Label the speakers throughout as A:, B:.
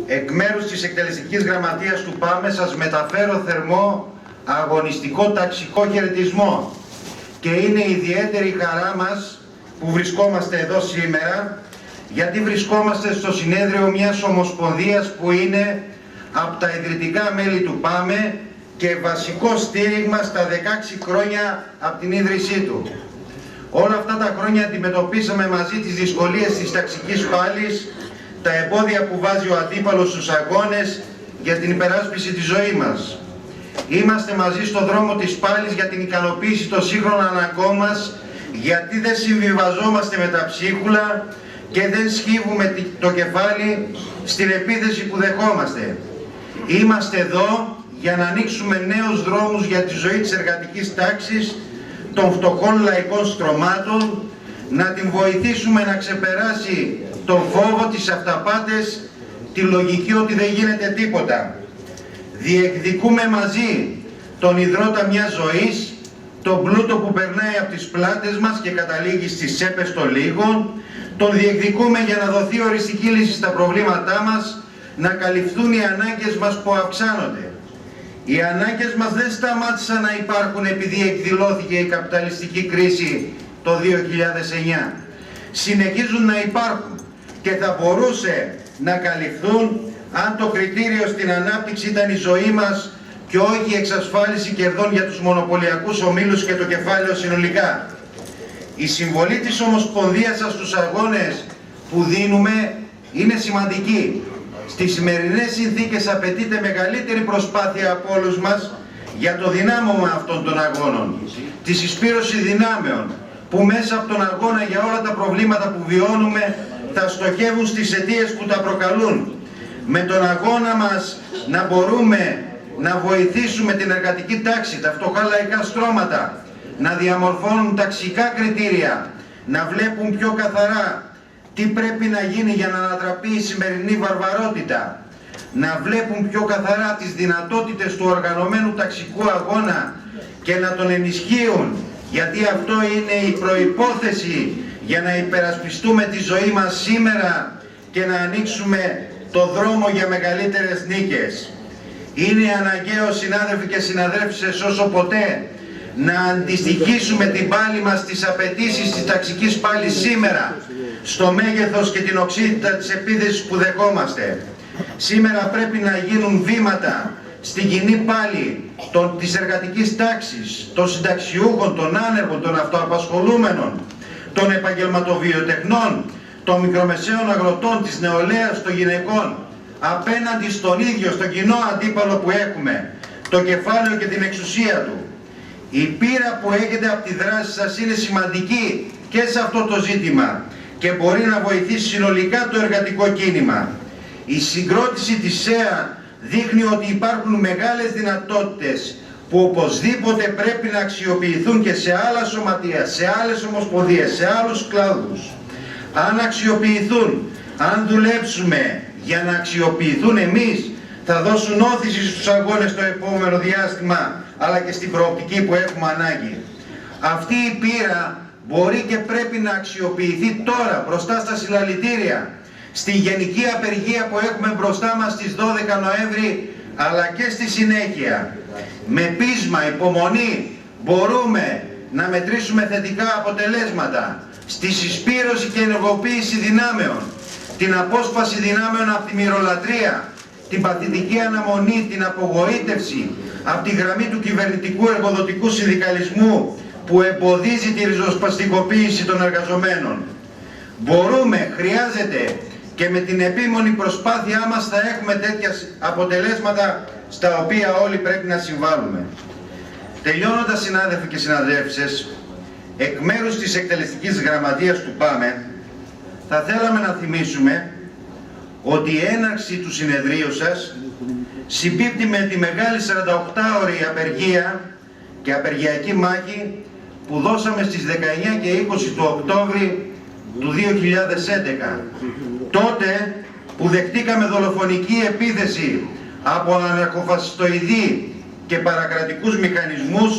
A: εκ μέρους της εκτελεστικής γραμματείας του ΠΑΜΕ σας μεταφέρω θερμό αγωνιστικό ταξικό χαιρετισμό και είναι ιδιαίτερη η χαρά μας που βρισκόμαστε εδώ σήμερα, γιατί βρισκόμαστε στο συνέδριο μιας ομοσπονδίας που είναι από τα ιδρυτικά μέλη του ΠΑΜΕ και βασικό στήριγμα στα 16 χρόνια από την ίδρυσή του. Όλα αυτά τα χρόνια αντιμετωπίσαμε μαζί τις δυσκολίες της ταξικής πάλης, τα εμπόδια που βάζει ο αντίπαλος στους αγώνες για την υπεράσπιση της ζωής μας. Είμαστε μαζί στο δρόμο της πάλης για την ικανοποίηση των σύγχρονων αναγκών μας, γιατί δεν συμβιβαζόμαστε με τα ψίχουλα και δεν σκύβουμε το κεφάλι στην επίθεση που δεχόμαστε. Είμαστε εδώ για να ανοίξουμε νέους δρόμους για τη ζωή της εργατικής τάξης, των φτωχών λαϊκών στρωμάτων, να την βοηθήσουμε να ξεπεράσει τον φόβο, τις αυταπάτες, τη λογική ότι δεν γίνεται τίποτα. Διεκδικούμε μαζί τον ιδρώτα μιας ζωής, τον πλούτο που περνάει από τις πλάτες μας και καταλήγει στις τσέπες των λίγων, τον διεκδικούμε για να δοθεί οριστική λύση στα προβλήματά μας, να καλυφθούν οι ανάγκες μας που αυξάνονται. Οι ανάγκες μας δεν σταμάτησαν να υπάρχουν επειδή εκδηλώθηκε η καπιταλιστική κρίση το 2009. Συνεχίζουν να υπάρχουν και θα μπορούσε να καλυφθούν αν το κριτήριο στην ανάπτυξη ήταν η ζωή μας και όχι η εξασφάλιση κερδών για τους μονοπωλιακούς ομίλους και το κεφάλαιο συνολικά. Η συμβολή της Ομοσπονδίας σας στους αγώνες που δίνουμε είναι σημαντική. Στις σημερινές συνθήκες απαιτείται μεγαλύτερη προσπάθεια από όλους μας για το δυνάμωμα αυτών των αγώνων, τη συσπήρωση δυνάμεων που μέσα από τον αγώνα για όλα τα προβλήματα που βιώνουμε θα στοχεύουν στις αιτίες που τα προκαλούν. Με τον αγώνα μας να μπορούμε να βοηθήσουμε την εργατική τάξη, τα φτωχά λαϊκά στρώματα, να διαμορφώνουν ταξικά κριτήρια, να βλέπουν πιο καθαρά τι πρέπει να γίνει για να ανατραπεί η σημερινή βαρβαρότητα, να βλέπουν πιο καθαρά τις δυνατότητες του οργανωμένου ταξικού αγώνα και να τον ενισχύουν, γιατί αυτό είναι η προϋπόθεση για να υπερασπιστούμε τη ζωή μας σήμερα και να ανοίξουμε το δρόμο για μεγαλύτερες νίκες. Είναι αναγκαίο, συνάδελφοι και συναδέλφισες, όσο ποτέ να αντιστοιχίσουμε την πάλη μας στις απαιτήσεις της ταξικής πάλης σήμερα, στο μέγεθος και την οξύτητα της επίθεσης που δεχόμαστε. Σήμερα πρέπει να γίνουν βήματα στην κοινή πάλη της εργατικής τάξης, των συνταξιούχων, των άνεργων, των αυτοαπασχολούμενων, των επαγγελματοβιοτεχνών, των μικρομεσαίων αγροτών, της νεολαίας, των γυναικών, απέναντι στον ίδιο, στον κοινό αντίπαλο που έχουμε, το κεφάλαιο και την εξουσία του. Η πείρα που έχετε από τη δράση σας είναι σημαντική και σε αυτό το ζήτημα και μπορεί να βοηθήσει συνολικά το εργατικό κίνημα. Η συγκρότηση της ΣΕΑ δείχνει ότι υπάρχουν μεγάλες δυνατότητες που οπωσδήποτε πρέπει να αξιοποιηθούν και σε άλλα σωματεία, σε άλλες ομοσπονδίες, σε άλλους κλάδους. Αν αξιοποιηθούν, αν δουλέψουμε για να αξιοποιηθούν εμείς, θα δώσουν όθηση στους αγώνες το επόμενο διάστημα, αλλά και στην προοπτική που έχουμε ανάγκη. Αυτή η πείρα μπορεί και πρέπει να αξιοποιηθεί τώρα, μπροστά στα συλλαλητήρια, στη γενική απεργία που έχουμε μπροστά μας στις 12 Νοέμβρη, αλλά και στη συνέχεια. Με πείσμα, υπομονή, μπορούμε να μετρήσουμε θετικά αποτελέσματα στη συσπήρωση και ενεργοποίηση δυνάμεων, την απόσπαση δυνάμεων από τη μυρολατρεία, την παθητική αναμονή, την απογοήτευση από τη γραμμή του κυβερνητικού εργοδοτικού συνδικαλισμού που εμποδίζει τη ριζοσπαστικοποίηση των εργαζομένων. Μπορούμε, χρειάζεται και με την επίμονη προσπάθειά μας θα έχουμε τέτοια αποτελέσματα στα οποία όλοι πρέπει να συμβάλλουμε. Τελειώνοντας, συνάδελφοι και συναδέλφισες, εκ μέρους της εκτελεστικής γραμματείας του ΠΑΜΕ θα θέλαμε να θυμίσουμε ότι η έναρξη του συνεδρίου σας συμπίπτει με τη μεγάλη 48ωρη απεργία και απεργιακή μάχη που δώσαμε στις 19 και 20 του Οκτώβρη του 2011. Τότε που δεχτήκαμε δολοφονική επίθεση από αναρχοφασιστοειδή και παρακρατικούς μηχανισμούς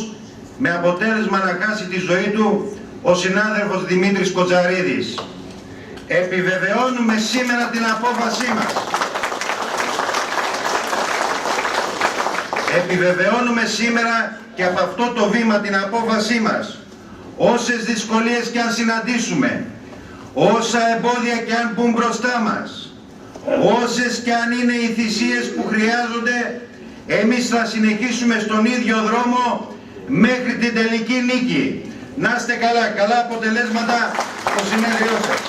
A: με αποτέλεσμα να χάσει τη ζωή του ο συνάδελφος Δημήτρης Κοτζαρίδης. Επιβεβαιώνουμε σήμερα την απόφασή μας Επιβεβαιώνουμε σήμερα και από αυτό το βήμα την απόφασή μας. Όσες δυσκολίες και αν συναντήσουμε, όσα εμπόδια και αν μπουν μπροστά μας, όσες και αν είναι οι θυσίες που χρειάζονται, εμείς θα συνεχίσουμε στον ίδιο δρόμο μέχρι την τελική νίκη. Να είστε καλά, καλά αποτελέσματα στο συνέδριό σας.